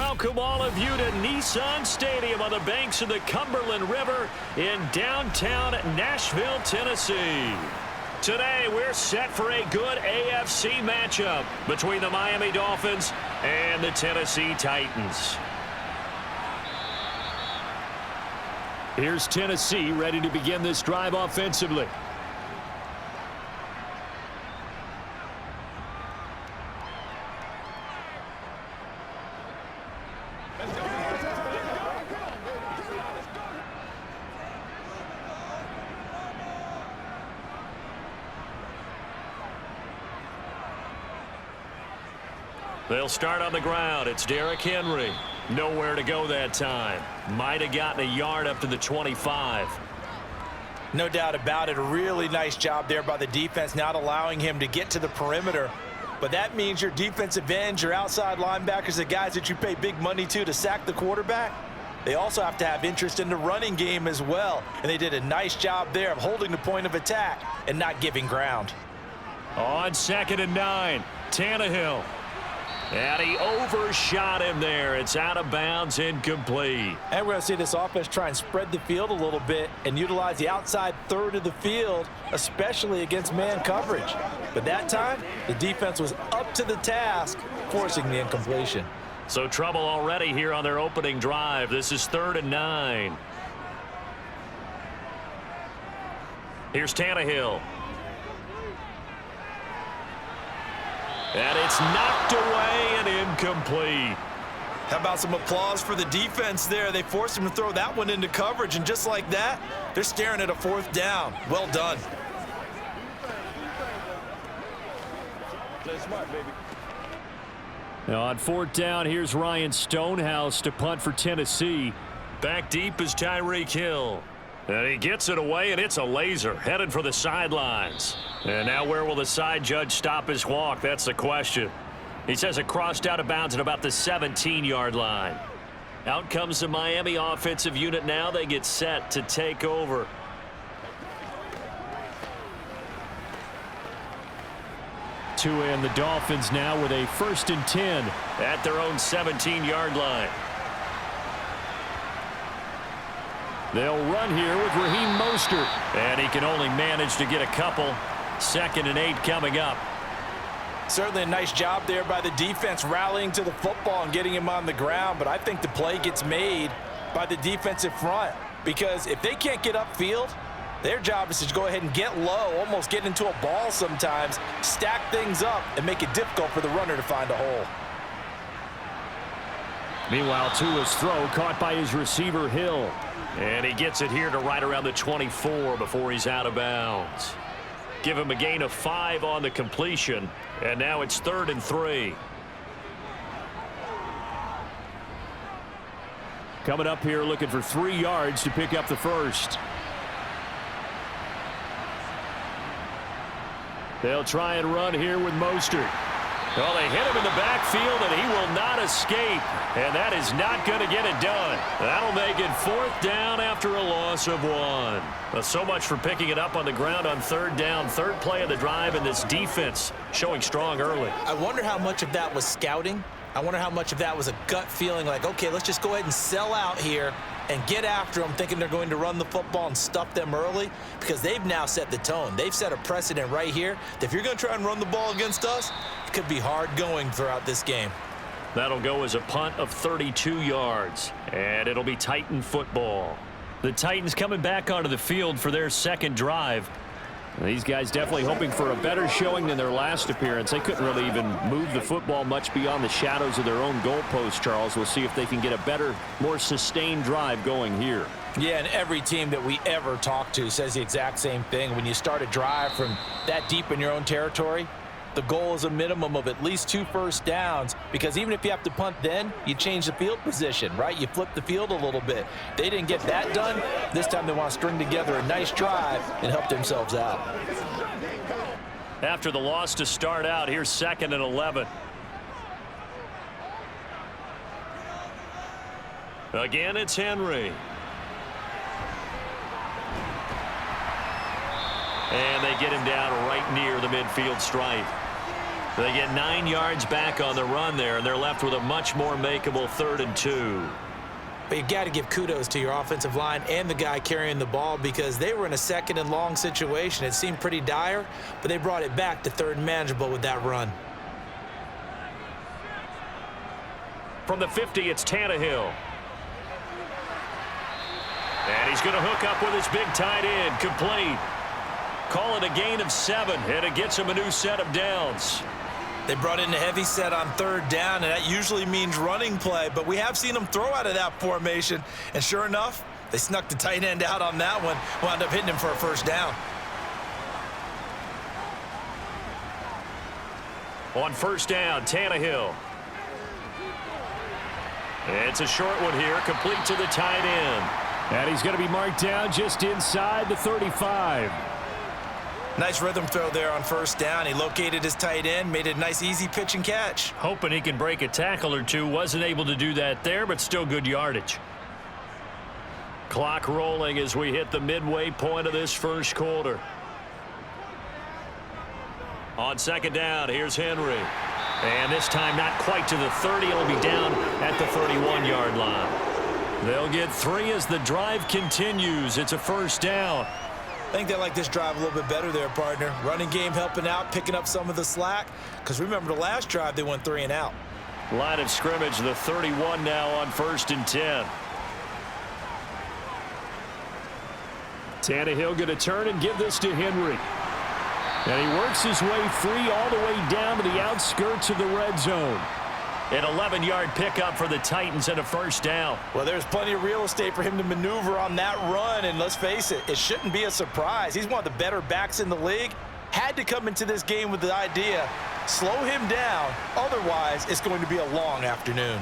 welcome all of you to Nissan Stadium on the banks of the Cumberland River in downtown Nashville, Tennessee. Today, we're set for a good AFC matchup between the Miami Dolphins and the Tennessee Titans. Here's Tennessee ready to begin this drive offensively. They'll start on the ground. It's Derrick Henry. Nowhere to go that time. Might have gotten a yard up to the 25. No doubt about it. A really nice job there by the defense, not allowing him to get to the perimeter. But that means your defensive ends, your outside linebackers, the guys that you pay big money to sack the quarterback, they also have to have interest in the running game as well. And they did a nice job there of holding the point of attack and not giving ground. On 2nd and 9, Tannehill. And he overshot him there. It's out of bounds, incomplete. And we're going to see this offense try and spread the field a little bit and utilize the outside third of the field, especially against man coverage. But that time, the defense was up to the task, forcing the incompletion. So trouble already here on their opening drive. This is 3rd and 9. Here's Tannehill. And it's knocked away and incomplete. How about some applause for the defense there? They forced him to throw that one into coverage, and just like that, they're staring at a 4th down. Well done. Now on 4th down, here's Ryan Stonehouse to punt for Tennessee. Back deep is Tyreek Hill. And he gets it away, and it's a laser headed for the sidelines. And now where will the side judge stop his walk? That's the question. He says it crossed out of bounds at about the 17-yard line. Out comes the Miami offensive unit now. They get set to take over. To end the Dolphins now with a 1st and 10 at their own 17-yard line. They'll run here with Raheem Mostert. And he can only manage to get a couple. 2nd and 8 coming up. Certainly a nice job there by the defense rallying to the football and getting him on the ground. But I think the play gets made by the defensive front. Because if they can't get upfield, their job is to go ahead and get low, almost get into a ball sometimes, stack things up, and make it difficult for the runner to find a hole. Meanwhile, Tua's throw caught by his receiver, Hill. And he gets it here to right around the 24 before he's out of bounds. Give him a gain of 5 on the completion. And now it's 3rd and 3. Coming up here looking for 3 yards to pick up the first. They'll try and run here with Mostert. Well, they hit him in the backfield, and he will not escape. And that is not going to get it done. That'll make it 4th down after a loss of 1. Well, so much for picking it up on the ground on 3rd down. 3rd play of the drive, and this defense showing strong early. I wonder how much of that was scouting. I wonder how much of that was a gut feeling like, okay, let's just go ahead and sell out here and get after them, thinking they're going to run the football and stuff them early, because they've now set the tone. They've set a precedent right here that if you're going to try and run the ball against us, it could be hard going throughout this game. That'll go as a punt of 32 yards, and it'll be Titan football. The Titans coming back onto the field for their 2nd drive. These guys definitely hoping for a better showing than their last appearance. They couldn't really even move the football much beyond the shadows of their own goalpost, Charles. We'll see if they can get a better, more sustained drive going here. Yeah, and every team that we ever talk to says the exact same thing. When you start a drive from that deep in your own territory, the goal is a minimum of at least 2 first downs, because even if you have to punt then, you change the field position, right? You flip the field a little bit. They didn't get that done. This time they want to string together a nice drive and help themselves out. After the loss to start out, here's 2nd and 11. Again, it's Henry. And they get him down right near the midfield stripe. They get 9 yards back on the run there, and they're left with a much more makeable 3rd and 2. But you got to give kudos to your offensive line and the guy carrying the ball because they were in a 2nd and long situation. It seemed pretty dire, but they brought it back to 3rd and manageable with that run. From the 50, it's Tannehill. And he's going to hook up with his big tight end. Complete. Call it a gain of 7, and it gets him a new set of downs. They brought in a heavy set on 3rd down, and that usually means running play, but we have seen them throw out of that formation, and sure enough, they snuck the tight end out on that one, wound up hitting him for a 1st down. On 1st down, Tannehill. It's a short one here, complete to the tight end. And he's going to be marked down just inside the 35. Nice rhythm throw there on 1st down. He located his tight end, made it a nice easy pitch and catch. Hoping he can break a tackle or two. Wasn't able to do that there, but still good yardage. Clock rolling as we hit the midway point of this 1st quarter. On 2nd down, here's Henry. And this time not quite to the 30. It'll be down at the 31-yard line. They'll get 3 as the drive continues. It's a 1st down. I think they like this drive a little bit better there, partner. Running game helping out, picking up some of the slack. Because remember the last drive, they went 3 and out. Line of scrimmage, the 31 now on 1st and 10. Tannehill going to turn and give this to Henry. And he works his way free all the way down to the outskirts of the red zone. An 11-yard pickup for the Titans and a 1st down. Well, there's plenty of real estate for him to maneuver on that run, and let's face it, it shouldn't be a surprise. He's one of the better backs in the league. Had to come into this game with the idea, slow him down, otherwise it's going to be a long afternoon.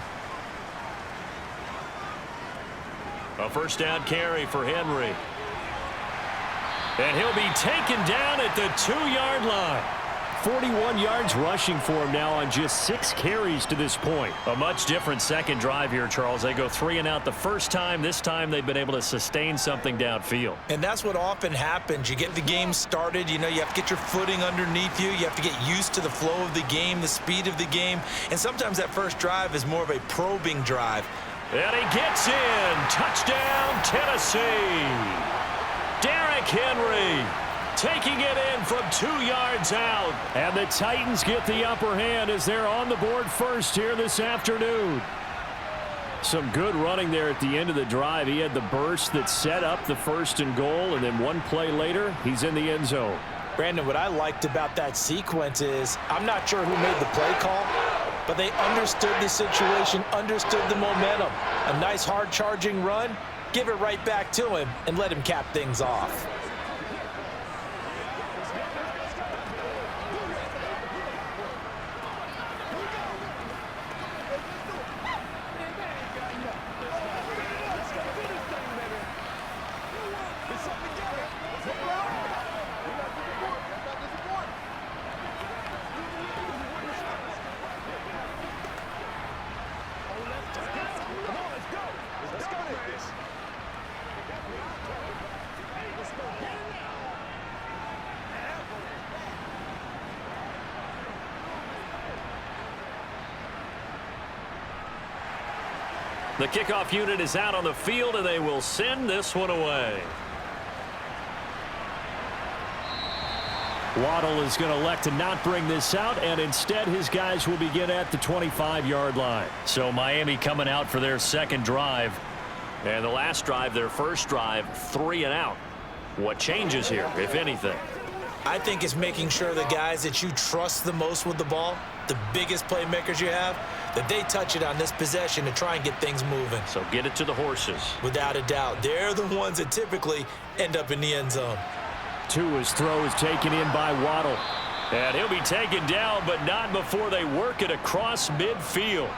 A 1st down carry for Henry. And he'll be taken down at the 2-yard line. 41 yards rushing for him now on just 6 carries to this point. A much different 2nd drive here, Charles. They go 3 and out the first time. This time they've been able to sustain something downfield. And that's what often happens. You get the game started. You know, you have to get your footing underneath you. You have to get used to the flow of the game, the speed of the game. And sometimes that 1st drive is more of a probing drive. And he gets in. Touchdown, Tennessee. Derrick Henry taking it in from 2 yards out. And the Titans get the upper hand as they're on the board first here this afternoon. Some good running there at the end of the drive. He had the burst that set up the 1st and goal, and then one play later, he's in the end zone. Brandon, what I liked about that sequence is I'm not sure who made the play call, but they understood the situation, understood the momentum. A nice hard-charging run, give it right back to him, and let him cap things off. The kickoff unit is out on the field, and they will send this one away. Waddle is going to elect to not bring this out, and instead his guys will begin at the 25-yard line. So Miami coming out for their 2nd drive. And the last drive, their 1st drive, 3 and out. What changes here, if anything? I think it's making sure the guys that you trust the most with the ball, the biggest playmakers you have, that they touch it on this possession to try and get things moving. So get it to the horses. Without a doubt. They're the ones that typically end up in the end zone. Tua's throw is taken in by Waddle. And he'll be taken down, but not before they work it across midfield.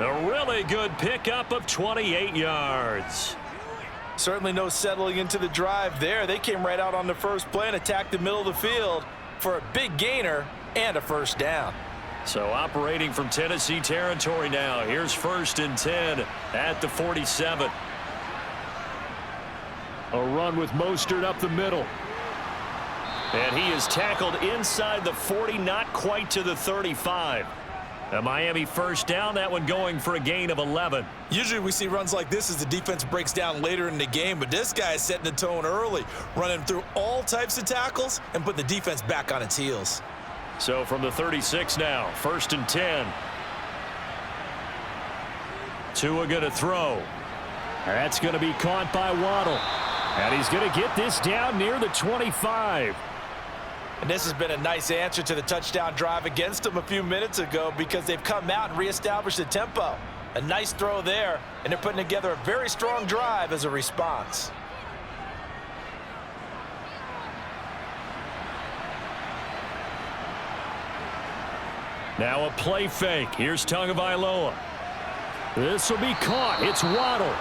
A really good pickup of 28 yards. Certainly no settling into the drive there. They came right out on the first play and attacked the middle of the field for a big gainer and a 1st down. So operating from Tennessee territory now. Here's 1st and 10 at the 47. A run with Mostert up the middle. And he is tackled inside the 40, not quite to the 35. A Miami first down, that one going for a gain of 11. Usually we see runs like this as the defense breaks down later in the game, but this guy is setting the tone early, running through all types of tackles and putting the defense back on its heels. So from the 36 now, 1st and 10. Tua going to throw. That's going to be caught by Waddle. And he's going to get this down near the 25. And this has been a nice answer to the touchdown drive against them a few minutes ago because they've come out and reestablished the tempo. A nice throw there, and they're putting together a very strong drive as a response. Now a play fake. Here's Tagovailoa. This will be caught. It's Waddle.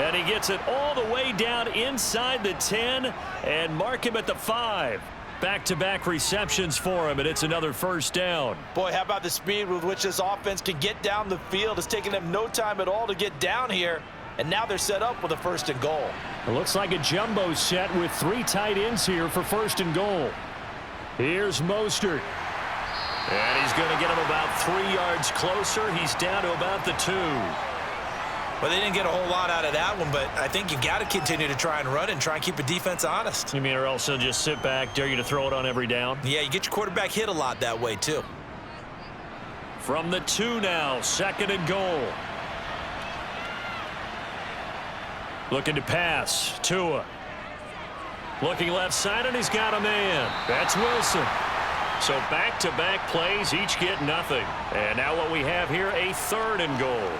And he gets it all the way down inside the 10 and mark him at the 5. Back-to-back receptions for him, and it's another first down. Boy, how about the speed with which this offense can get down the field? It's taken them no time at all to get down here, and now they're set up with a 1st and goal. It looks like a jumbo set with 3 tight ends here for 1st and goal. Here's Mostert. And he's going to get him about 3 yards closer. He's down to about the 2. Well, they didn't get a whole lot out of that one, but I think you got to continue to try and run and try and keep the defense honest. You mean or else they'll just sit back, dare you to throw it on every down? Yeah, you get your quarterback hit a lot that way, too. From the 2 now, 2nd and goal. Looking to pass, Tua. Looking left side, and he's got a man. That's Wilson. So back-to-back plays, each get nothing. And now what we have here, a 3rd and goal.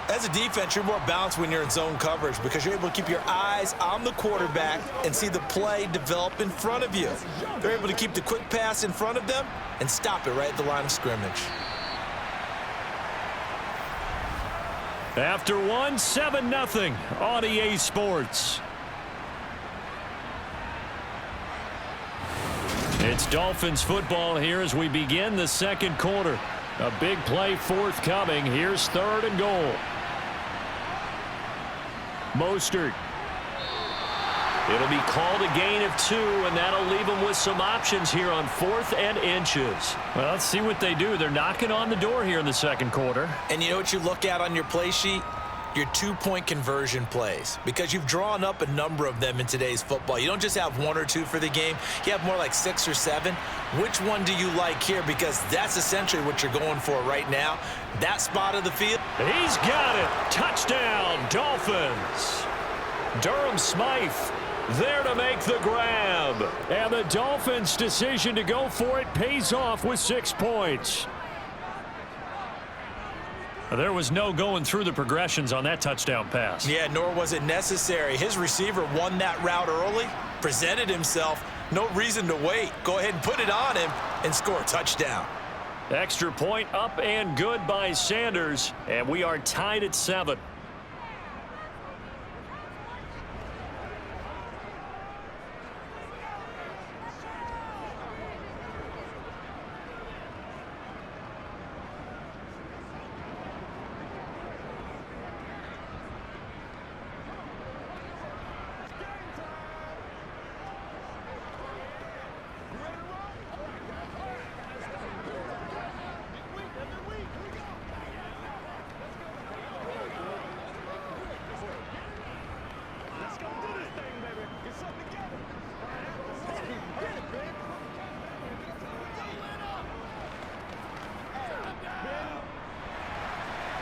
As a defense, you're more balanced when you're in zone coverage because you're able to keep your eyes on the quarterback and see the play develop in front of you. They're able to keep the quick pass in front of them and stop it right at the line of scrimmage. After 7-0 on EA Sports. It's Dolphins football here as we begin the 2nd quarter. A big play forthcoming. Here's 3rd and goal. Mostert. It'll be called a gain of 2, and that'll leave them with some options here on 4th and inches. Well, let's see what they do. They're knocking on the door here in the 2nd quarter. And you know what you look at on your play sheet? Your 2-point conversion plays, because you've drawn up a number of them in today's football. You don't just have 1 or 2 for the game. You have more like 6 or 7. Which one do you like here? Because that's essentially what you're going for right now. That spot of the field. He's got it. Touchdown, Dolphins. Durham Smythe there to make the grab. And the Dolphins' decision to go for it pays off with 6 points. There was no going through the progressions on that touchdown pass. Yeah, nor was it necessary. His receiver won that route early, presented himself. No reason to wait. Go ahead and put it on him and score a touchdown. Extra point up and good by Sanders. And we are tied at 7.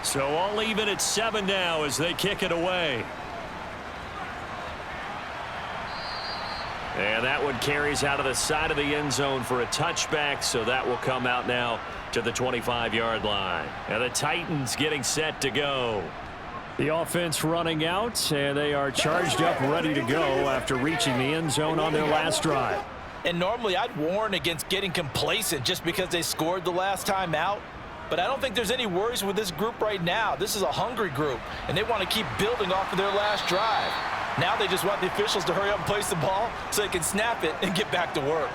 So all even at 7 now as they kick it away. And that one carries out of the side of the end zone for a touchback, so that will come out now to the 25-yard line. And the Titans getting set to go. The offense running out, and they are charged up, ready to go after reaching the end zone on their last drive. And normally I'd warn against getting complacent just because they scored the last time out. But I don't think there's any worries with this group right now. This is a hungry group, and they want to keep building off of their last drive. Now they just want the officials to hurry up and place the ball so they can snap it and get back to work.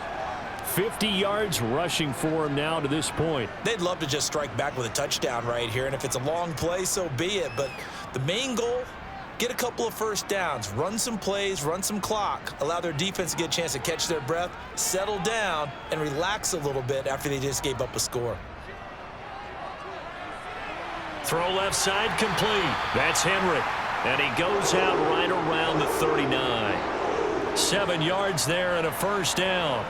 50 yards rushing for him now to this point. They'd love to just strike back with a touchdown right here, and if it's a long play, so be it. But the main goal Get a couple of first downs, run some plays, run some clock, allow their defense to get a chance to catch their breath, settle down, and relax a little bit after they just gave up a score. Throw left side complete. That's Henry. And he goes out right around the 39. 7 yards there and a first down.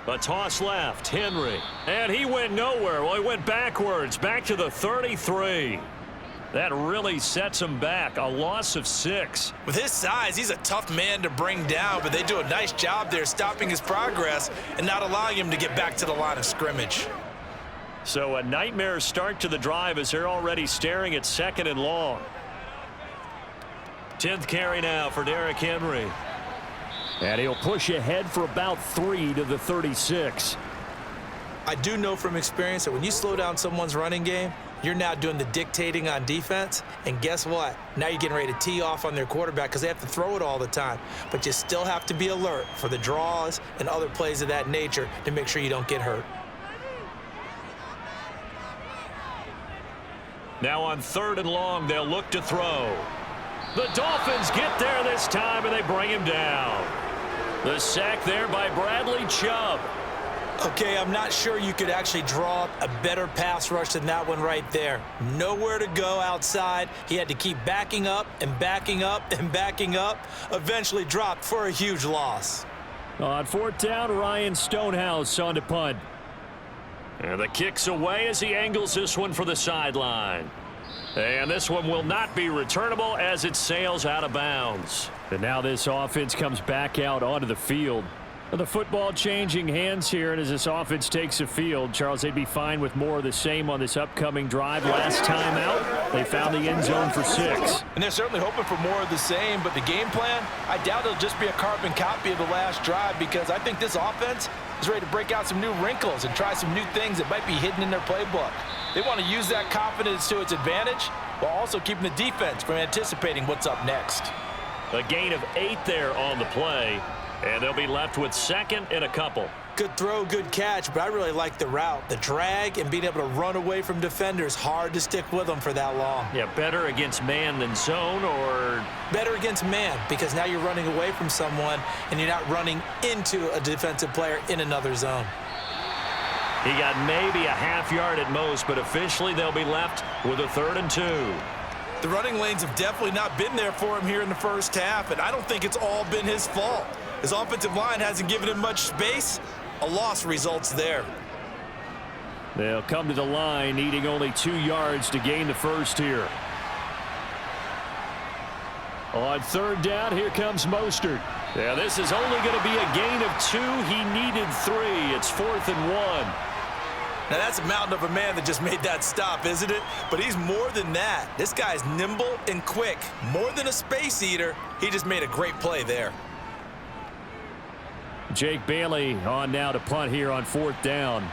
A toss left, Henry. And he went nowhere. Well, he went backwards, back to the 33. That really sets him back. A loss of 6. With his size, he's a tough man to bring down, but they do a nice job there stopping his progress and not allowing him to get back to the line of scrimmage. So a nightmare start to the drive as they're already staring at 2nd and long. 10th carry now for Derrick Henry. And he'll push ahead for about 3 to the 36. I do know from experience that when you slow down someone's running game, you're now doing the dictating on defense. And guess what? Now you're getting ready to tee off on their quarterback because they have to throw it all the time. But you still have to be alert for the draws and other plays of that nature to make sure you don't get hurt. Now on 3rd and long, they'll look to throw. The Dolphins get there this time, and they bring him down. The sack there by Bradley Chubb. Okay, I'm not sure you could actually draw up a better pass rush than that one right there. Nowhere to go outside. He had to keep backing up and backing up and backing up. Eventually dropped for a huge loss. On 4th down, Ryan Stonehouse on to punt. And the kick's away as he angles this one for the sideline. And this one will not be returnable as it sails out of bounds. And now this offense comes back out onto the field. The football changing hands here, and as this offense takes the field, Charles, they'd be fine with more of the same on this upcoming drive. Last time out, they found the end zone for 6. And they're certainly hoping for more of the same, but the game plan, I doubt it'll just be a carbon copy of the last drive because I think this offense is ready to break out some new wrinkles and try some new things that might be hidden in their playbook. They want to use that confidence to its advantage while also keeping the defense from anticipating what's up next. A gain of 8 there on the play. And they'll be left with 2nd and a couple. Good throw, good catch, but I really like the route. The drag and being able to run away from defenders, hard to stick with them for that long. Yeah, better against man than zone, or? Better against man, because now you're running away from someone and you're not running into a defensive player in another zone. He got maybe a half yard at most, but officially they'll be left with a 3rd and 2. The running lanes have definitely not been there for him here in the first half, and I don't think it's all been his fault. His offensive line hasn't given him much space. A loss results there. They'll come to the line, needing only 2 yards to gain the first here. On 3rd down, here comes Mostert. Yeah, this is only going to be a gain of 2. He needed 3. It's 4th and 1. Now, that's a mountain of a man that just made that stop, isn't it? But he's more than that. This guy's nimble and quick. More than a space eater, he just made a great play there. Jake Bailey on now to punt here on 4th down.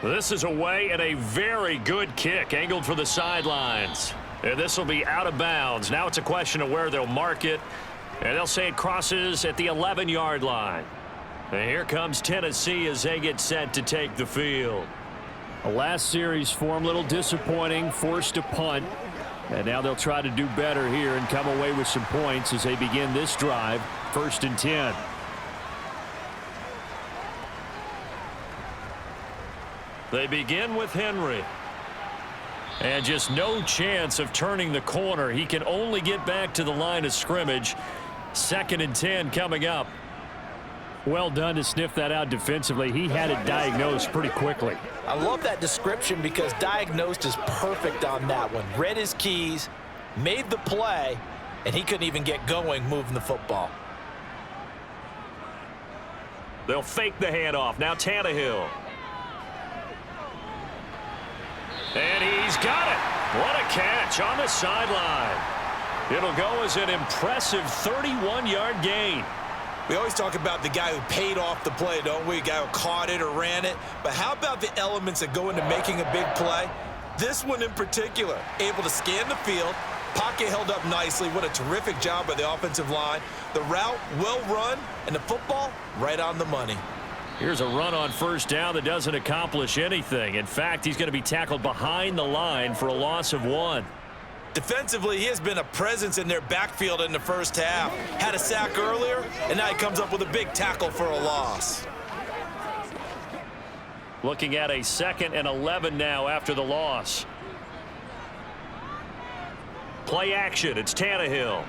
This is away and a very good kick angled for the sidelines. And this will be out of bounds. Now it's a question of where they'll mark it. And they'll say it crosses at the 11-yard line. And here comes Tennessee as they get set to take the field. The last series form a little disappointing, forced to punt. And now they'll try to do better here and come away with some points as they begin this drive. 1st and 10. They begin with Henry. And just no chance of turning the corner. He can only get back to the line of scrimmage. 2nd and 10 coming up. Well done to sniff that out defensively. He had it diagnosed pretty quickly. I love that description because diagnosed is perfect on that one. Read his keys, made the play, and he couldn't even get going moving the football. They'll fake the handoff. Now Tannehill. And he's got it. What a catch on the sideline. It'll go as an impressive 31-yard gain. We always talk about the guy who paid off the play, don't we? The guy who caught it or ran it. But how about the elements that go into making a big play? This one in particular, able to scan the field, pocket held up nicely. What a terrific job by the offensive line. The route, well run, and the football, right on the money. Here's a run on first down that doesn't accomplish anything. In fact, he's going to be tackled behind the line for a loss of 1. Defensively, he has been a presence in their backfield in the first half. Had a sack earlier, and now he comes up with a big tackle for a loss. Looking at a 2nd and 11 now after the loss. Play action. It's Tannehill.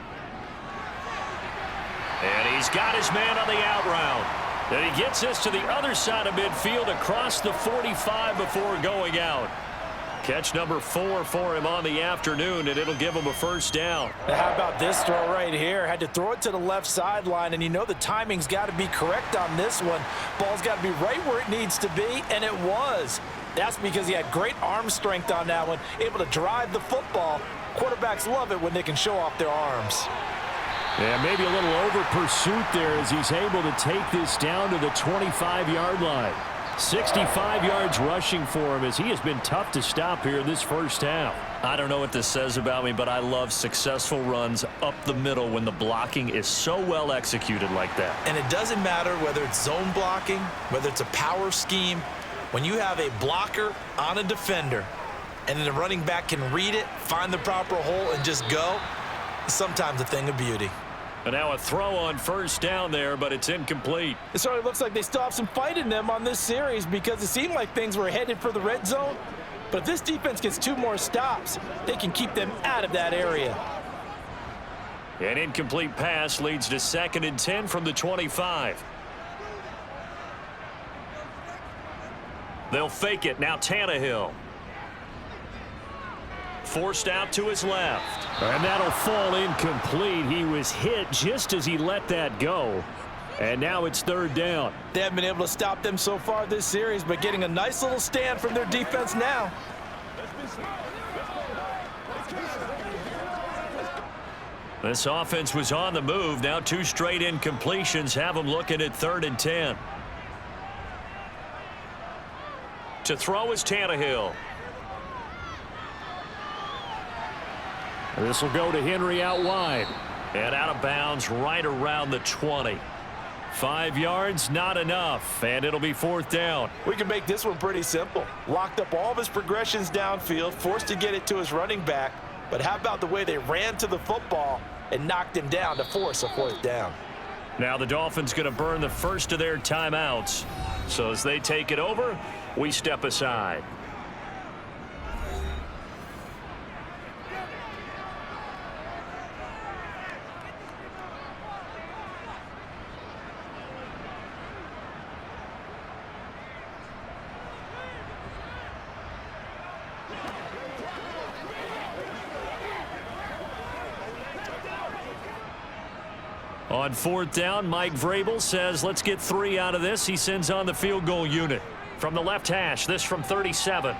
And he's got his man on the out route. And he gets this to the other side of midfield across the 45 before going out. Catch number 4 for him on the afternoon, and it'll give him a first down. Now how about this throw right here? Had to throw it to the left sideline, and you know the timing's got to be correct on this one. Ball's got to be right where it needs to be, and it was. That's because he had great arm strength on that one, able to drive the football. Quarterbacks love it when they can show off their arms. Yeah, maybe a little over pursuit there as he's able to take this down to the 25-yard line. 65 yards rushing for him as he has been tough to stop here in this first half. I don't know what this says about me, but I love successful runs up the middle when the blocking is so well executed like that. And it doesn't matter whether it's zone blocking, whether it's a power scheme. When you have a blocker on a defender and then the running back can read it, find the proper hole, and just go, it's sometimes a thing of beauty. And now a throw on first down there, but it's incomplete. It certainly looks like they still have some fight in them on this series because it seemed like things were headed for the red zone. But if this defense gets 2 more stops, they can keep them out of that area. An incomplete pass leads to 2nd and 10 from the 25. They'll fake it. Now Tannehill. Forced out to his left. And that'll fall incomplete. He was hit just as he let that go. And now it's 3rd down. They haven't been able to stop them so far this series, but getting a nice little stand from their defense now. This offense was on the move. Now 2 straight incompletions have them looking at 3rd and 10. To throw is Tannehill. This will go to Henry out wide. And out of bounds right around the 20. 5 yards, not enough. And it'll be 4th down. We can make this one pretty simple. Locked up all of his progressions downfield, forced to get it to his running back. But how about the way they ran to the football and knocked him down to force a 4th down? Now the Dolphins going to burn the first of their timeouts. So as they take it over, we step aside. On 4th down, Mike Vrabel says, let's get 3 out of this. He sends on the field goal unit. From the left hash, this from 37.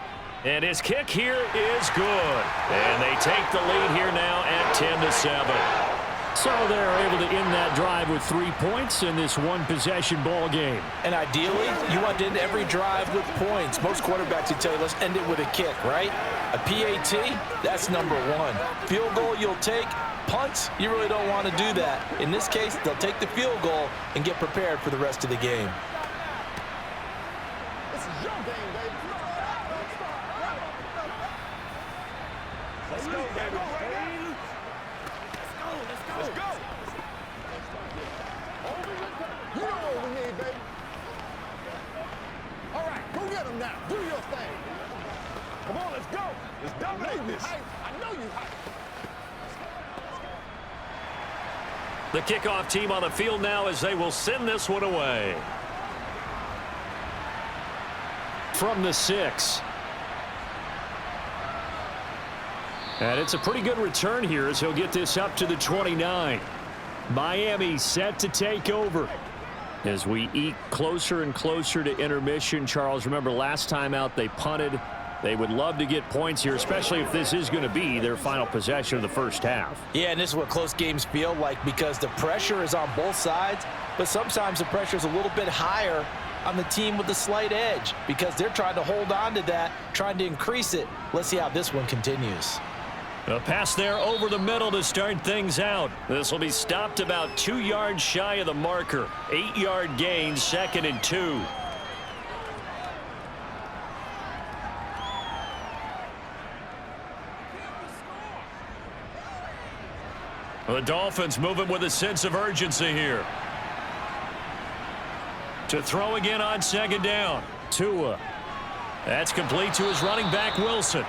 And his kick here is good. And they take the lead here now at 10-7. So they're able to end that drive with 3 points in this one-possession ball game. And ideally, you want to end every drive with points. Most quarterbacks would tell you, let's end it with a kick, right? A PAT, that's number 1. Field goal you'll take. Punts, you really don't want to do that. In this case, they'll take the field goal and get prepared for the rest of the game. This is your game, baby. Let's go, baby. Let's go. You know what we need, baby. All right, go get him now. Do your thing. Come on, let's go. Let's dominate this. I know you hype. The kickoff team on the field now as they will send this one away. From the 6. And it's a pretty good return here as he'll get this up to the 29. Miami set to take over. As we eke closer and closer to intermission, Charles, remember last time out they punted. They would love to get points here, especially if this is going to be their final possession of the first half. Yeah, and this is what close games feel like because the pressure is on both sides, but sometimes the pressure is a little bit higher on the team with the slight edge because they're trying to hold on to that, trying to increase it. Let's see how this one continues. A pass there over the middle to start things out. This will be stopped about 2 yards shy of the marker. 8-yard gain, 2nd and 2. The Dolphins moving with a sense of urgency here. To throw again on 2nd down. Tua. That's complete to his running back, Wilson.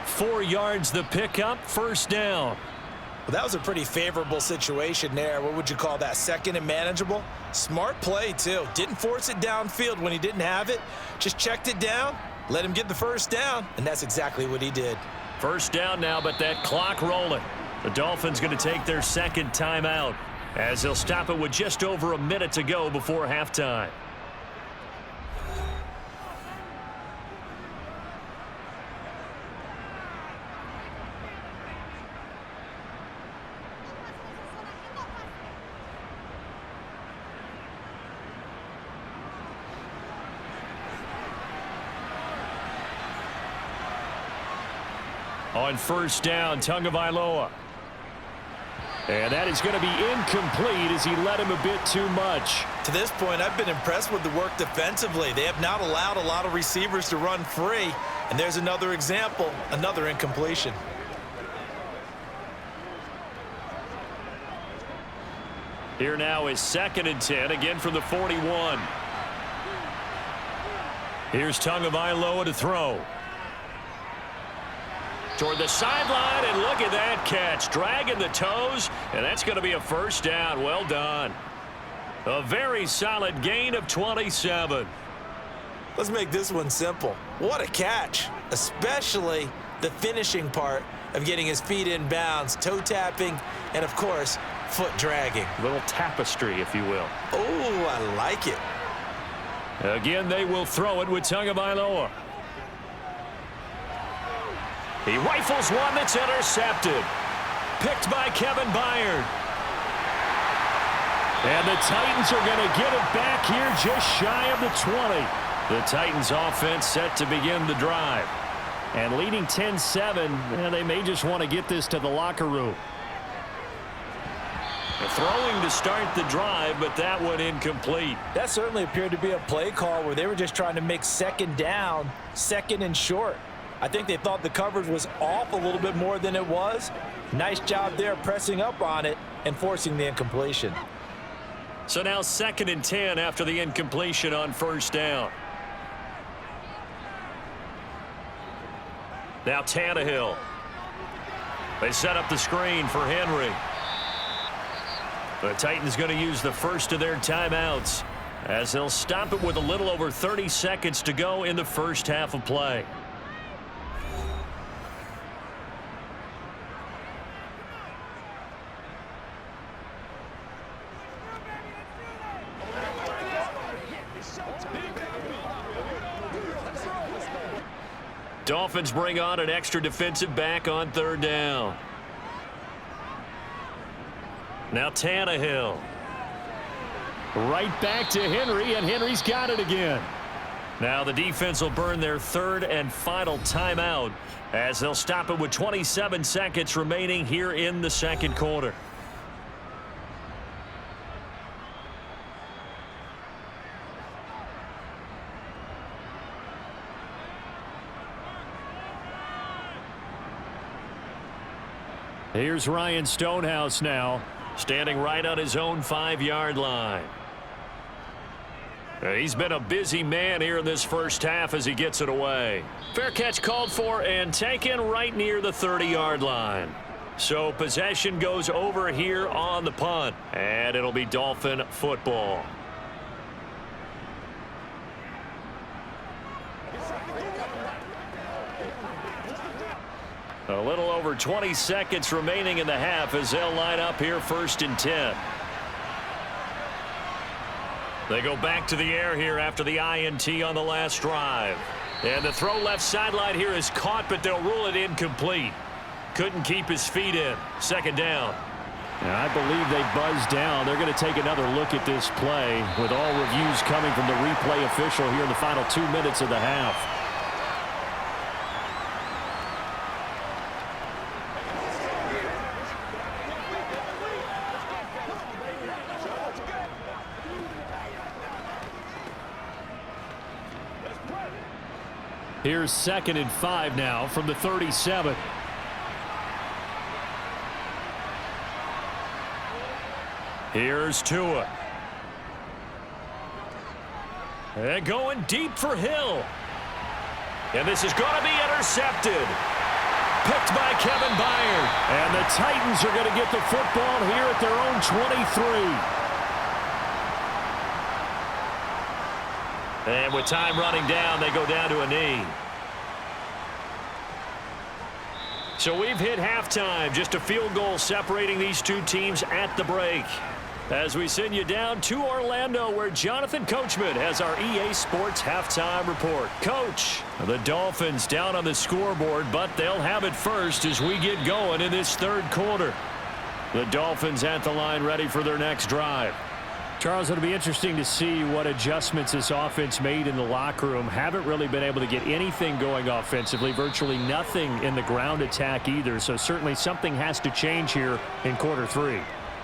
4 yards the pickup, 1st down. Well, that was a pretty favorable situation there. What would you call that? 2nd and manageable? Smart play, too. Didn't force it downfield when he didn't have it. Just checked it down, let him get the 1st down, and that's exactly what he did. 1st down now, but that clock rolling. The Dolphins going to take their 2nd timeout as they'll stop it with just over a minute to go before halftime. On 1st down, Tagovailoa. And that is going to be incomplete as he led him a bit too much. To this point, I've been impressed with the work defensively. They have not allowed a lot of receivers to run free. And there's another example, another incompletion. Here now is 2nd and 10, again from the 41. Here's Tagovailoa to throw. Toward the sideline, and look at that catch. Dragging the toes, and that's going to be a 1st down. Well done. A very solid gain of 27. Let's make this one simple. What a catch, especially the finishing part of getting his feet in bounds, toe tapping, and, of course, foot dragging. A little tapestry, if you will. Oh, I like it. Again, they will throw it with Tagovailoa. He rifles one that's intercepted. Picked by Kevin Byard. And the Titans are going to get it back here just shy of the 20. The Titans offense set to begin the drive. And leading 10-7, they may just want to get this to the locker room. Throwing to start the drive, but that one incomplete. That certainly appeared to be a play call where they were just trying to make 2nd down, 2nd and short. I think they thought the coverage was off a little bit more than it was. Nice job there pressing up on it and forcing the incompletion. So now 2nd and 10 after the incompletion on 1st down. Now Tannehill. They set up the screen for Henry. The Titans going to use the first of their timeouts as they'll stop it with a little over 30 seconds to go in the 1st half of play. Dolphins bring on an extra defensive back on 3rd down. Now Tannehill. Right back to Henry, and Henry's got it again. Now the defense will burn their 3rd and final timeout as they'll stop it with 27 seconds remaining here in the 2nd quarter. Here's Ryan Stonehouse now, standing right on his own 5-yard line. He's been a busy man here in this 1st half as he gets it away. Fair catch called for and taken right near the 30-yard line. So possession goes over here on the punt, and it'll be Dolphin football. A little over 20 seconds remaining in the half as they'll line up here 1st and 10. They go back to the air here after the INT on the last drive. And the throw left sideline here is caught, but they'll rule it incomplete. Couldn't keep his feet in. 2nd down. And I believe they buzzed down. They're going to take another look at this play with all reviews coming from the replay official here in the final 2 minutes of the half. Here's 2nd and 5 now from the 37. Here's Tua. And going deep for Hill. And this is going to be intercepted. Picked by Kevin Byard. And the Titans are going to get the football here at their own 23. And with time running down, they go down to a knee. So we've hit halftime. Just a field goal separating these two teams at the break. As we send you down to Orlando, where Jonathan Coachman has our EA Sports halftime report. Coach, the Dolphins down on the scoreboard, but they'll have it first as we get going in this third quarter. The Dolphins at the line ready for their next drive. Charles, it'll be interesting to see what adjustments this offense made in the locker room. Haven't really been able to get anything going offensively, virtually nothing in the ground attack either. So certainly something has to change here in quarter 3.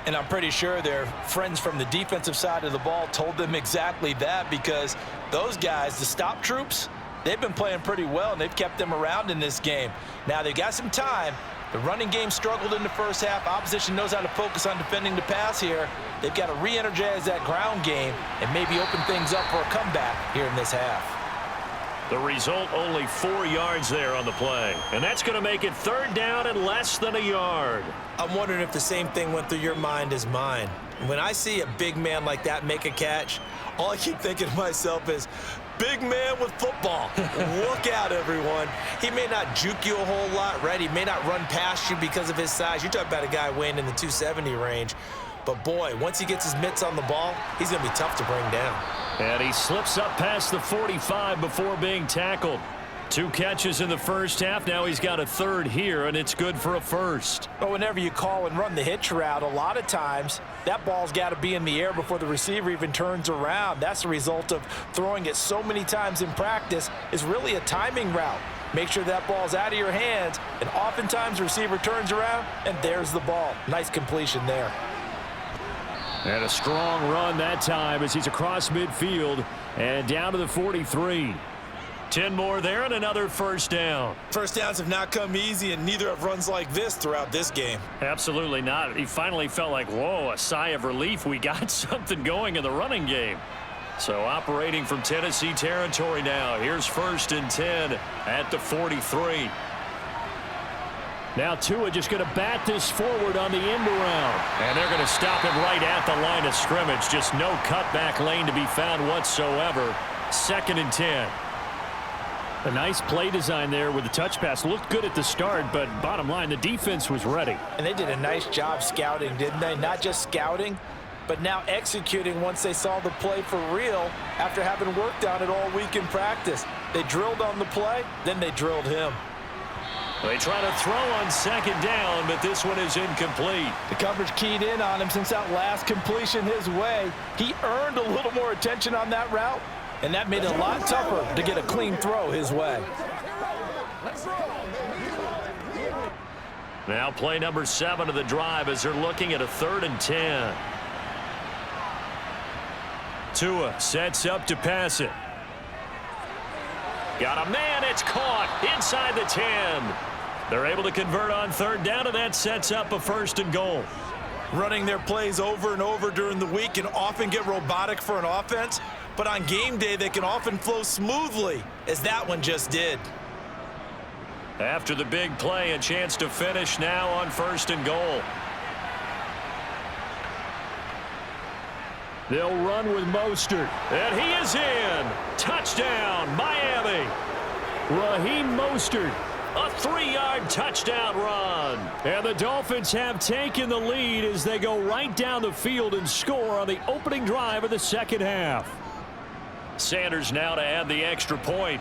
And I'm pretty sure their friends from the defensive side of the ball told them exactly that, because those guys, the stop troops, they've been playing pretty well, and they've kept them around in this game. Now, they've got some time. The running game struggled in the first half. Opposition knows how to focus on defending the pass here. They've got to re-energize that ground game and maybe open things up for a comeback here in this half. The result, only 4 yards there on the play. And that's going to make it 3rd down and less than a yard. I'm wondering if the same thing went through your mind as mine. When I see a big man like that make a catch, all I keep thinking to myself is, big man with football. Look out, everyone. He may not juke you a whole lot, right? He may not run past you because of his size. You're talking about a guy weighing in the 270 range. But, boy, once he gets his mitts on the ball, he's going to be tough to bring down. And he slips up past the 45 before being tackled. 2 catches in the first half. Now he's got a 3rd here, and it's good for a 1st. But whenever you call and run the hitch route, a lot of times that ball's got to be in the air before the receiver even turns around. That's the result of throwing it so many times in practice. Is really a timing route. Make sure that ball's out of your hands, and oftentimes the receiver turns around, and there's the ball. Nice completion there. And a strong run that time as he's across midfield and down to the 43. 10 more there and another 1st down. First downs have not come easy, and neither have runs like this throughout this game. Absolutely not. He finally felt like, whoa, a sigh of relief. We got something going in the running game. So operating from Tennessee territory now. Here's 1st and 10 at the 43. Now Tua just going to bat this forward on the end around. And they're going to stop him right at the line of scrimmage. Just no cutback lane to be found whatsoever. 2nd and 10. A nice play design there with the touch pass. Looked good at the start, but bottom line, the defense was ready. And they did a nice job scouting, didn't they? Not just scouting, but now executing once they saw the play for real after having worked on it all week in practice. They drilled on the play, then they drilled him. They try to throw on 2nd down, but this one is incomplete. The coverage keyed in on him since that last completion his way. He earned a little more attention on that route, and that made it a lot tougher to get a clean throw his way. Now play number 7 of the drive as they're looking at a 3rd and 10. Tua sets up to pass it. Got a man, it's caught inside the 10. They're able to convert on 3rd down, and that sets up a 1st and goal. Running their plays over and over during the week can often get robotic for an offense, but on game day they can often flow smoothly, as that one just did. After the big play, a chance to finish now on 1st and goal. They'll run with Mostert, and he is in. Touchdown, Miami. Raheem Mostert, a 3-yard touchdown run. And the Dolphins have taken the lead as they go right down the field and score on the opening drive of the 2nd half. Sanders now to add the extra point.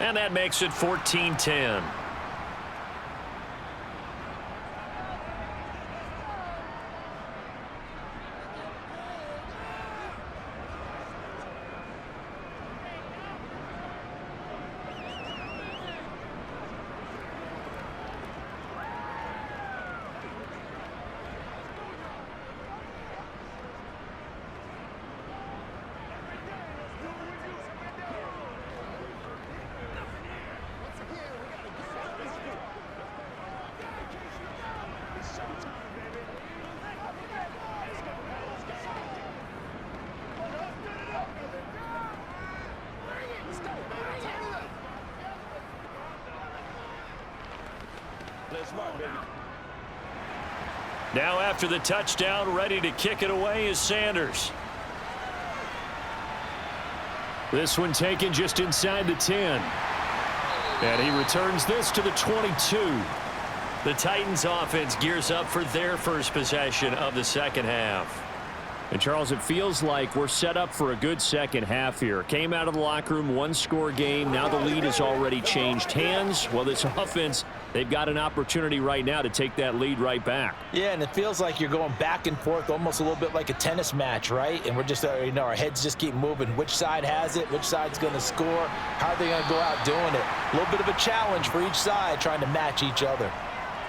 And that makes it 14-10. that smart, baby. Now after the touchdown, ready to kick it away is Sanders. This one taken just inside the 10. And he returns this to the 22. The Titans offense gears up for their first possession of the second half. And Charles, it feels like we're set up for a good second half here. Came out of the locker room, one-score game. Now the lead has already changed hands. Well, this offense, they've got an opportunity right now to take that lead right back. Yeah, and it feels like you're going back and forth almost a little bit like a tennis match, right? And we're just, our heads just keep moving. Which side has it? Which side's going to score? How are they going to go out doing it? A little bit of a challenge for each side trying to match each other.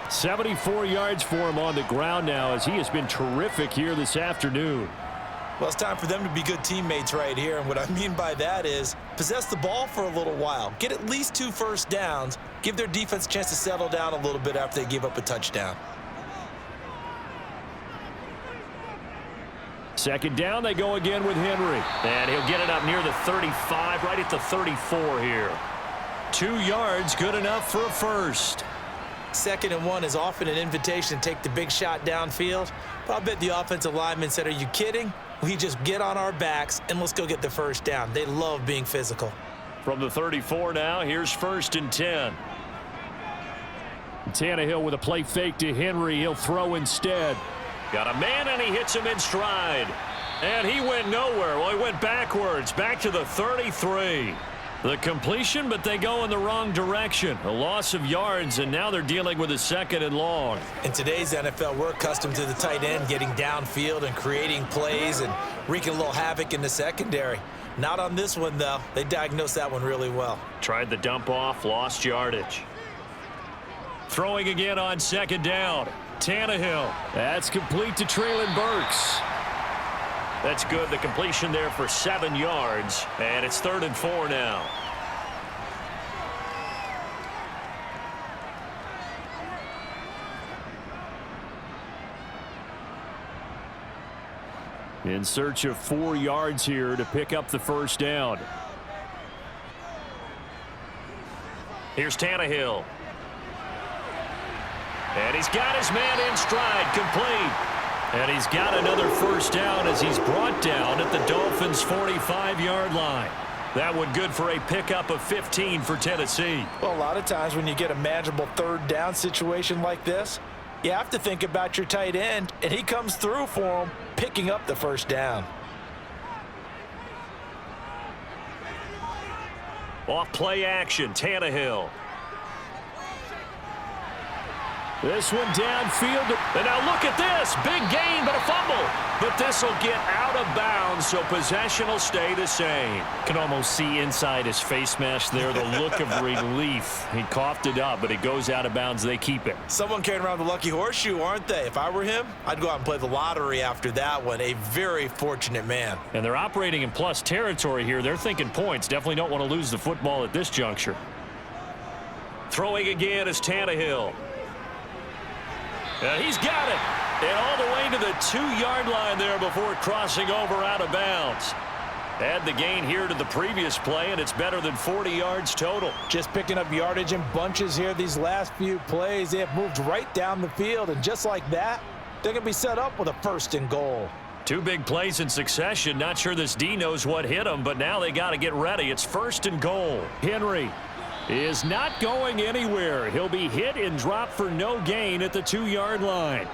74 yards for him on the ground now as he has been terrific here this afternoon. Well, it's time for them to be good teammates right here. And what I mean by that is possess the ball for a little while. Get at least 2 first downs. Give their defense a chance to settle down a little bit after they give up a touchdown. Second down, they go again with Henry. And he'll get it up near the 35, right at the 34 here. 2 yards, good enough for a first. 2nd and 1 is often an invitation to take the big shot downfield. But I'll bet the offensive lineman said, are you kidding? We just get on our backs and let's go get the first down. They love being physical. From the 34 now, here's 1st and 10. Tannehill with a play fake to Henry. He'll throw instead. Got a man and he hits him in stride. And he went nowhere. Well, he went backwards, back to the 33. The completion, but they go in the wrong direction. A loss of yards, and now they're dealing with a 2nd and long. In today's NFL, we're accustomed to the tight end getting downfield and creating plays and wreaking a little havoc in the secondary. Not on this one, though. They diagnosed that one really well. Tried the dump off, lost yardage. Throwing again on 2nd down. Tannehill. That's complete to Treylon Burks. That's good. The completion there for 7 yards. And it's 3rd and 4 now. In search of 4 yards here to pick up the first down. Here's Tannehill. And he's got his man in stride, complete. And he's got another first down as he's brought down at the Dolphins' 45-yard line. That one good for a pickup of 15 for Tennessee. Well, a lot of times when you get a manageable 3rd down situation like this, you have to think about your tight end, and he comes through for him, picking up the first down. Off play action, Tannehill. This one downfield. And now look at this. Big gain, but a fumble. But this will get out of bounds, so possession will stay the same. Can almost see inside his face mask there the look of relief. He coughed it up, but it goes out of bounds. They keep it. Someone carrying around the lucky horseshoe, aren't they? If I were him, I'd go out and play the lottery after that one. A very fortunate man. And they're operating in plus territory here. They're thinking points. Definitely don't want to lose the football at this juncture. Throwing again is Tannehill. He's got it. And all the way to the 2-yard line there before crossing over out of bounds. Add the gain here to the previous play, and it's better than 40 yards total. Just picking up yardage in bunches here these last few plays. They have moved right down the field, and just like that, they're going to be set up with a 1st and goal. 2 big plays in succession. Not sure this D knows what hit him, but now they got to get ready. It's 1st and goal. Henry is not going anywhere. He'll be hit and dropped for no gain at the 2-yard line.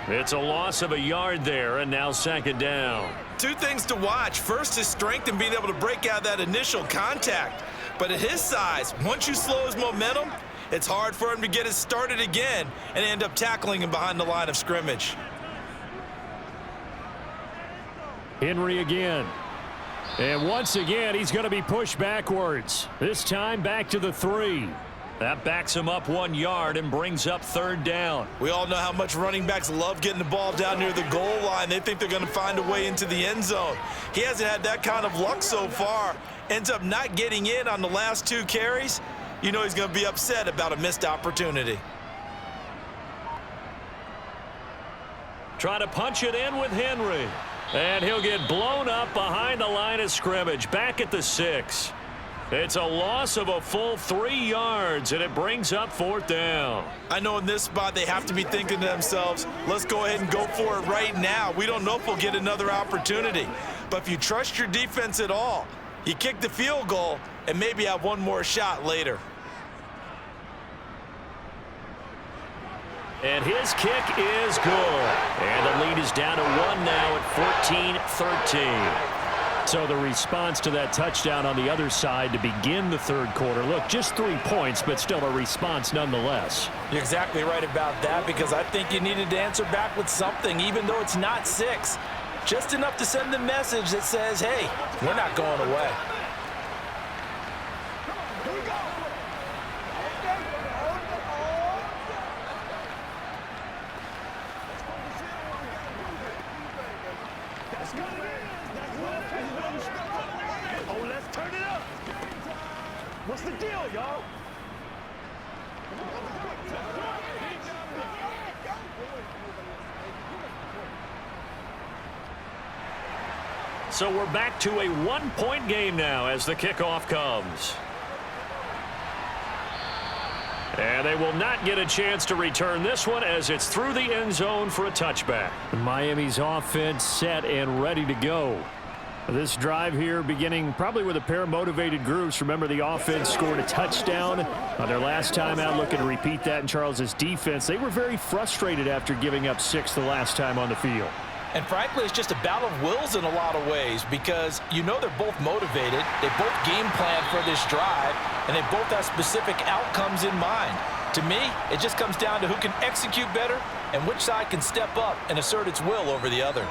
It's a loss of a yard there, and now 2nd down. 2 things to watch. First, his strength and being able to break out that initial contact. But at his size, once you slow his momentum, it's hard for him to get it started again and end up tackling him behind the line of scrimmage. Henry again. And once again, he's going to be pushed backwards. This time back to the 3. That backs him up 1 yard and brings up 3rd down. We all know how much running backs love getting the ball down near the goal line. They think they're going to find a way into the end zone. He hasn't had that kind of luck so far. Ends up not getting in on the last 2 carries. You know he's going to be upset about a missed opportunity. Try to punch it in with Henry. And he'll get blown up behind the line of scrimmage, back at the 6. It's a loss of a full 3 yards, and it brings up 4th down. I know in this spot they have to be thinking to themselves, let's go ahead and go for it right now. We don't know if we'll get another opportunity. But if you trust your defense at all, you kick the field goal and maybe have one more shot later. And his kick is good. And the lead is down to 1 now at 14-13. So the response to that touchdown on the other side to begin the third quarter. Look, just 3 points, but still a response nonetheless. You're exactly right about that, because I think you needed to answer back with something, even though it's not 6. Just enough to send the message that says, hey, we're not going away. Oh, let's turn it up. What's the deal, y'all? So we're back to a 1-point game now as the kickoff comes. And they will not get a chance to return this one as it's through the end zone for a touchback. Miami's offense set and ready to go. This drive here beginning probably with a pair of motivated groups. Remember, the offense scored a touchdown on their last time out, looking to repeat that in Charles's defense. They were very frustrated after giving up 6 the last time on the field. And frankly, it's just a battle of wills in a lot of ways, because you know they're both motivated, they both game plan for this drive, and they both have specific outcomes in mind. To me, it just comes down to who can execute better and which side can step up and assert its will over the other.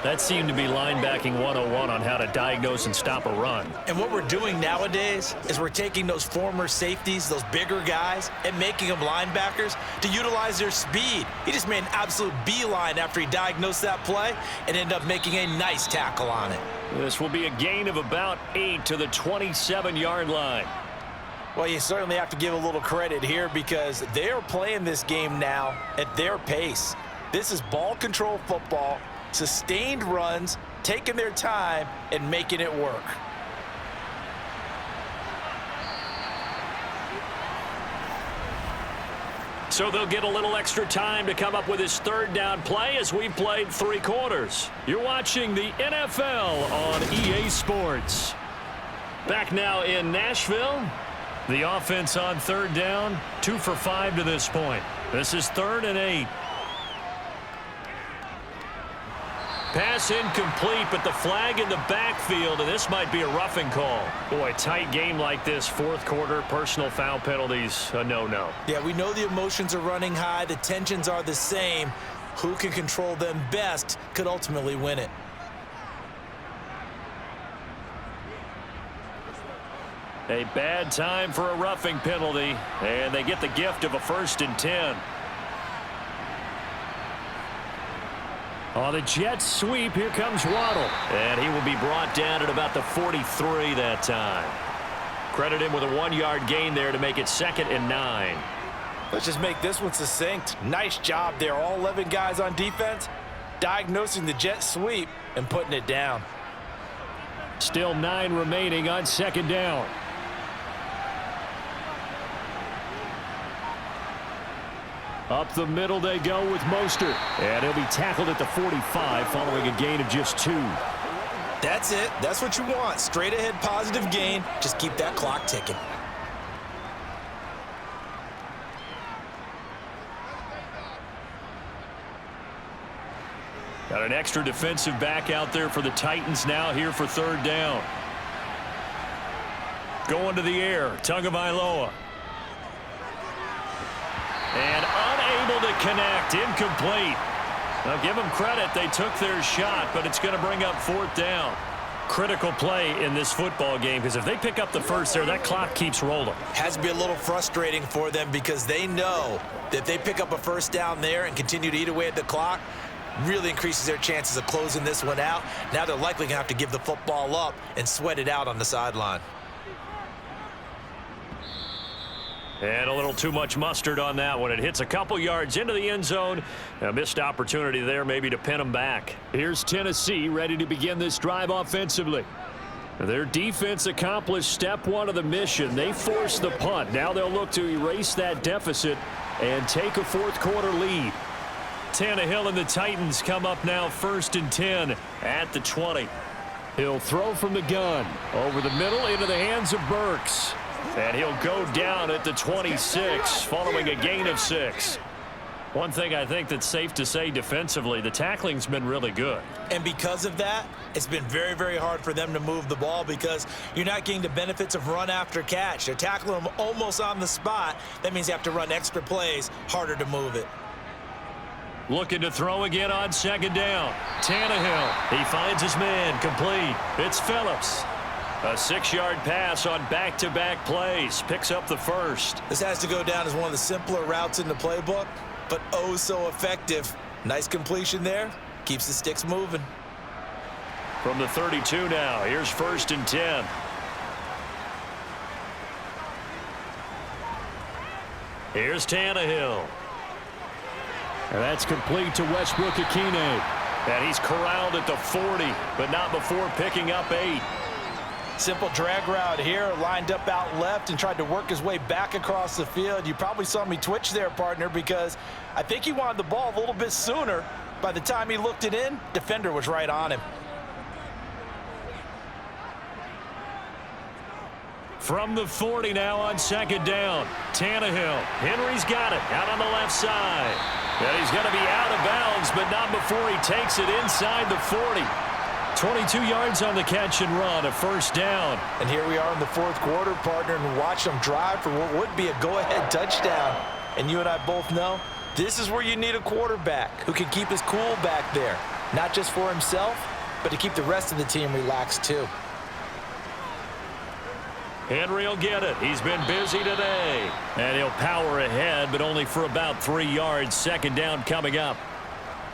That seemed to be linebacking 101 on how to diagnose and stop a run. And what we're doing nowadays is we're taking those former safeties, those bigger guys, and making them linebackers to utilize their speed. He just made an absolute beeline after he diagnosed that play and ended up making a nice tackle on it. This will be a gain of about 8 to the 27-yard line. Well, you certainly have to give a little credit here, because they are playing this game now at their pace. This is ball control football, sustained runs, taking their time and making it work. So they'll get a little extra time to come up with his 3rd down play as we've played 3 quarters. You're watching the NFL on EA Sports. Back now in Nashville. The offense on 3rd down, 2 for 5 to this point. This is 3rd and 8. Pass incomplete, but the flag in the backfield, and this might be a roughing call. Boy, tight game like this, 4th quarter, personal foul penalties, a no-no. Yeah, we know the emotions are running high, the tensions are the same. Who can control them best could ultimately win it. A bad time for a roughing penalty, and they get the gift of a 1st and 10. On the jet sweep, here comes Waddle. And he will be brought down at about the 43 that time. Credit him with a 1-yard gain there to make it 2nd and 9. Let's just make this one succinct. Nice job there, all 11 guys on defense, diagnosing the jet sweep and putting it down. Still 9 remaining on 2nd down. Up the middle they go with Mostert. And he'll be tackled at the 45 following a gain of just 2. That's it. That's what you want. Straight ahead positive gain. Just keep that clock ticking. Got an extra defensive back out there for the Titans now here for 3rd down. Going to the air, Tagovailoa. And unable to connect, incomplete. Now give them credit, they took their shot, but it's going to bring up 4th down. Critical play in this football game, because if they pick up the 1st there, that clock keeps rolling. Has to be a little frustrating for them, because they know that they pick up a 1st down there and continue to eat away at the clock, really increases their chances of closing this one out. Now they're likely going to have to give the football up and sweat it out on the sideline. And a little too much mustard on that one. It hits a couple yards into the end zone. A missed opportunity there maybe to pin them back. Here's Tennessee ready to begin this drive offensively. Their defense accomplished step one of the mission. They forced the punt. Now they'll look to erase that deficit and take a fourth quarter lead. Tannehill and the Titans come up now 1st and 10 at the 20. He'll throw from the gun over the middle into the hands of Burks. And he'll go down at the 26 following a gain of 6. One thing I think that's safe to say defensively, the tackling's been really good. And because of that, it's been very, very hard for them to move the ball because you're not getting the benefits of run after catch. They're tackling them almost on the spot. That means you have to run extra plays, harder to move it. Looking to throw again on 2nd down. Tannehill, he finds his man, complete. It's Phillips. A 6-yard pass on back-to-back plays. Picks up the first. This has to go down as one of the simpler routes in the playbook, but oh so effective. Nice completion there. Keeps the sticks moving. From the 32 now, here's 1st and 10. Here's Tannehill. And that's complete to Westbrook-Ikhine. And he's corralled at the 40, but not before picking up 8. Simple drag route here, lined up out left and tried to work his way back across the field. You probably saw me twitch there, partner, because I think he wanted the ball a little bit sooner. By the time he looked it in, defender was right on him. From the 40 now on 2nd down. Tannehill. Henry's got it out on the left side. And he's going to be out of bounds, but not before he takes it inside the 40. 22 yards on the catch and run, a 1st down. And here we are in the 4th quarter, partner, and watch them drive for what would be a go-ahead touchdown. And you and I both know this is where you need a quarterback who can keep his cool back there, not just for himself, but to keep the rest of the team relaxed too. Henry will get it. He's been busy today. And he'll power ahead, but only for about 3 yards. 2nd down coming up.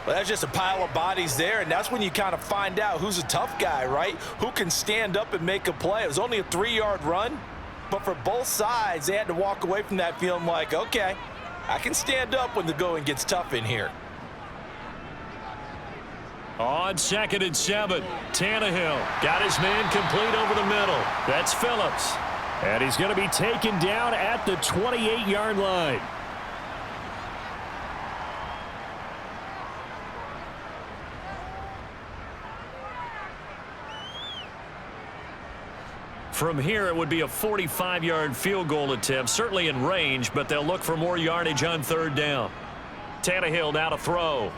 Well, that's just a pile of bodies there, and that's when you kind of find out who's a tough guy, right? Who can stand up and make a play. It was only a 3-yard run, but for both sides, they had to walk away from that feeling like, okay, I can stand up when the going gets tough in here. On 2nd and 7, Tannehill got his man complete over the middle. That's Phillips. And he's going to be taken down at the 28-yard line. From here, it would be a 45-yard field goal attempt, certainly in range, but they'll look for more yardage on 3rd down. Tannehill now to throw.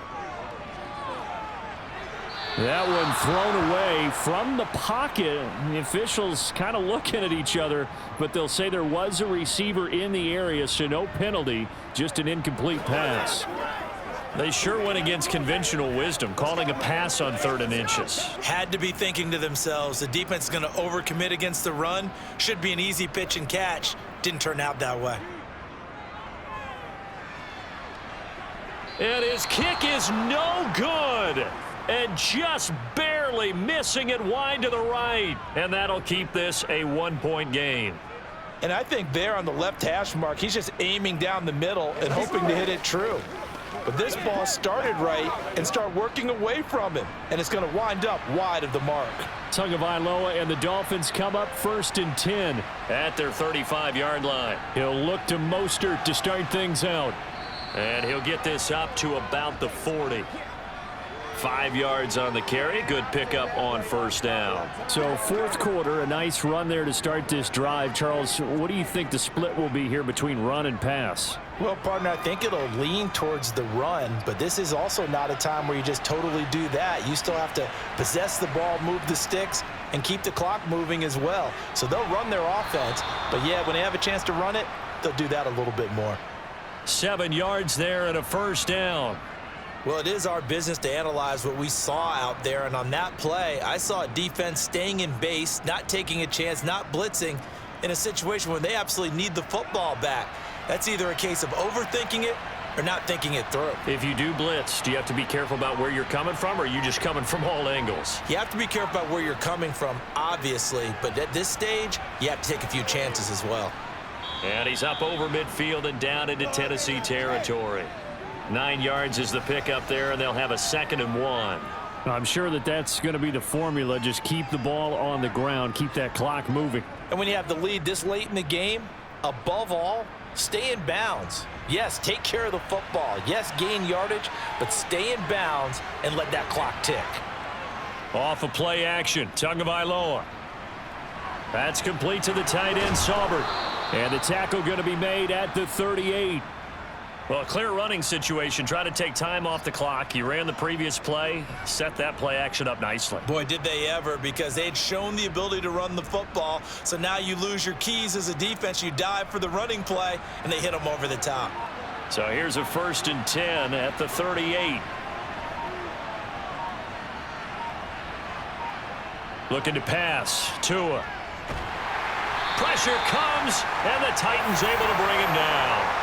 That one thrown away from the pocket. The officials kind of looking at each other, but they'll say there was a receiver in the area, so no penalty, just an incomplete pass. They sure went against conventional wisdom, calling a pass on 3rd and inches. Had to be thinking to themselves, the defense is going to overcommit against the run. Should be an easy pitch and catch. Didn't turn out that way. And his kick is no good. And just barely missing it wide to the right. And that'll keep this a 1-point game. And I think there on the left hash mark, he's just aiming down the middle and hoping to hit it true. But this ball started right and start working away from him. And it's going to wind up wide of the mark. Tagovailoa and the Dolphins come up 1st and 10. At their 35-yard line. He'll look to Mostert to start things out. And he'll get this up to about the 40. 5 yards on the carry. Good pickup on 1st down. So 4th quarter, a nice run there to start this drive. Charles, what do you think the split will be here between run and pass? Well, partner, I think it'll lean towards the run, but this is also not a time where you just totally do that. You still have to possess the ball, move the sticks, and keep the clock moving as well. So they'll run their offense, but yeah, when they have a chance to run it, they'll do that a little bit more. 7 yards there and a 1st down. Well, it is our business to analyze what we saw out there, and on that play, I saw a defense staying in base, not taking a chance, not blitzing, in a situation where they absolutely need the football back. That's either a case of overthinking it or not thinking it through. If you do blitz, do you have to be careful about where you're coming from, or are you just coming from all angles? You have to be careful about where you're coming from, obviously, but at this stage, you have to take a few chances as well. And he's up over midfield and down into Tennessee territory. 9 yards is the pickup there, and they'll have a 2nd and 1. I'm sure that that's going to be the formula. Just keep the ball on the ground. Keep that clock moving. And when you have the lead this late in the game, above all, stay in bounds. Yes, take care of the football. Yes, gain yardage, but stay in bounds and let that clock tick. Off of play action, Tagovailoa. That's complete to the tight end, Saubert. And the tackle going to be made at the 38. Well, a clear running situation. Try to take time off the clock. He ran the previous play, set that play action up nicely. Boy, did they ever, because they'd shown the ability to run the football. So now you lose your keys as a defense. You dive for the running play, and they hit them over the top. So here's a 1st and 10 at the 38. Looking to pass. Tua. Pressure comes, and the Titans able to bring him down.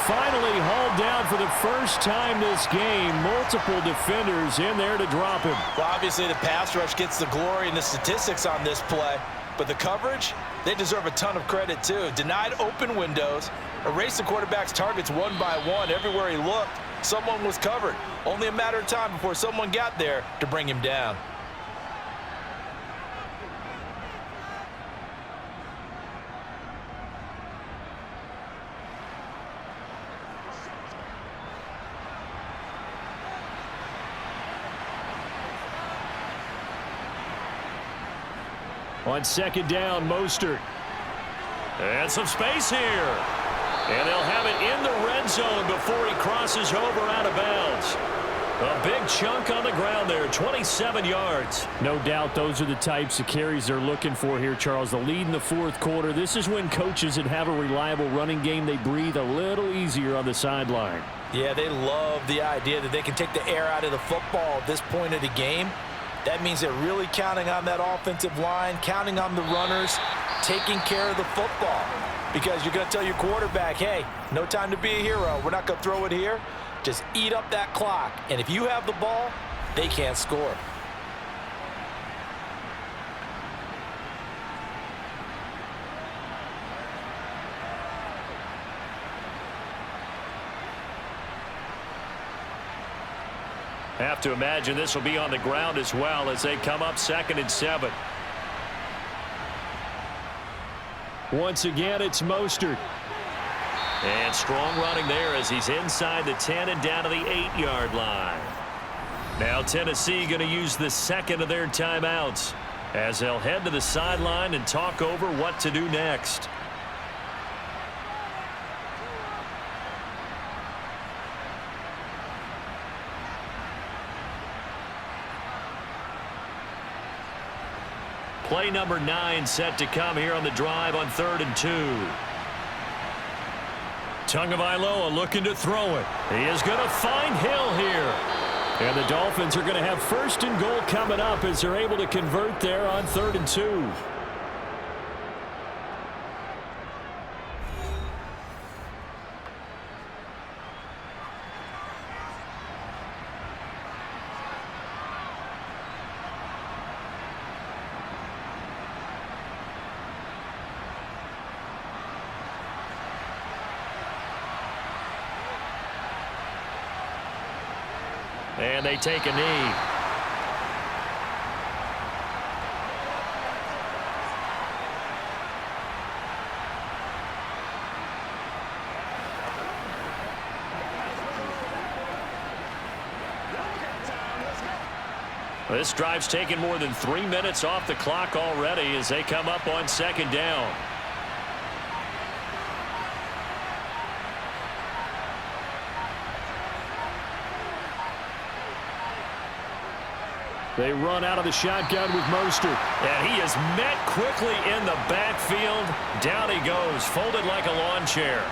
Finally hauled down for the first time this game. Multiple defenders in there to drop him. Well, obviously the pass rush gets the glory and the statistics on this play, but the coverage, they deserve a ton of credit too. Denied open windows, erased the quarterback's targets one by one. Everywhere he looked, someone was covered. Only a matter of time before someone got there to bring him down. On 2nd down, Mostert. And some space here. And they'll have it in the red zone before he crosses over out of bounds. A big chunk on the ground there, 27 yards. No doubt those are the types of carries they're looking for here, Charles. The lead in the 4th quarter. This is when coaches that have a reliable running game, they breathe a little easier on the sideline. Yeah, they love the idea that they can take the air out of the football at this point of the game. That means they're really counting on that offensive line, counting on the runners, taking care of the football. Because you're going to tell your quarterback, hey, no time to be a hero. We're not going to throw it here. Just eat up that clock. And if you have the ball, they can't score. Have to imagine this will be on the ground as well as they come up 2nd and 7. Once again, it's Mostert. And strong running there as he's inside the 10 and down to the 8-yard line. Now Tennessee going to use the 2nd of their timeouts as they'll head to the sideline and talk over what to do next. Play number 9 set to come here on the drive on 3rd and 2. Tagovailoa looking to throw it. He is going to find Hill here. And the Dolphins are going to have 1st and goal coming up as they're able to convert there on 3rd and 2. And they take a knee. This drive's taken more than 3 minutes off the clock already as they come up on 2nd down. They run out of the shotgun with Mostert. And he is met quickly in the backfield. Down he goes, folded like a lawn chair.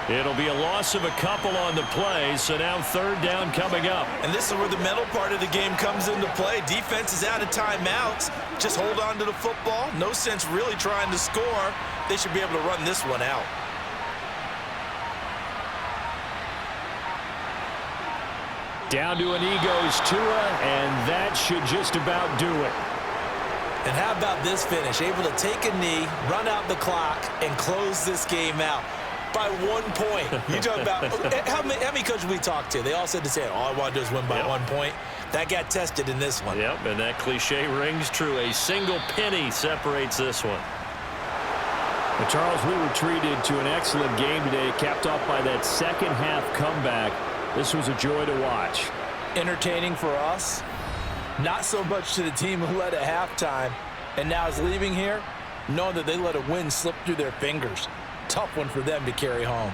It'll be a loss of a couple on the play, so now 3rd down coming up. And this is where the mental part of the game comes into play. Defense is out of timeouts. Just hold on to the football. No sense really trying to score. They should be able to run this one out. Down to a knee goes Tua, and that should just about do it. And how about this finish? Able to take a knee, run out the clock, and close this game out. by 1 point. You talk about how many coaches we talked to? They all said the same. All I want to do is win by 1 point. That got tested in this one. Yep, and that cliche rings true. A single penny separates this one. But Charles, we were treated to an excellent game today, capped off by that second half comeback. This was a joy to watch. Entertaining for us, not so much to the team who led at halftime and now is leaving here knowing that they let a win slip through their fingers. Tough one for them to carry home.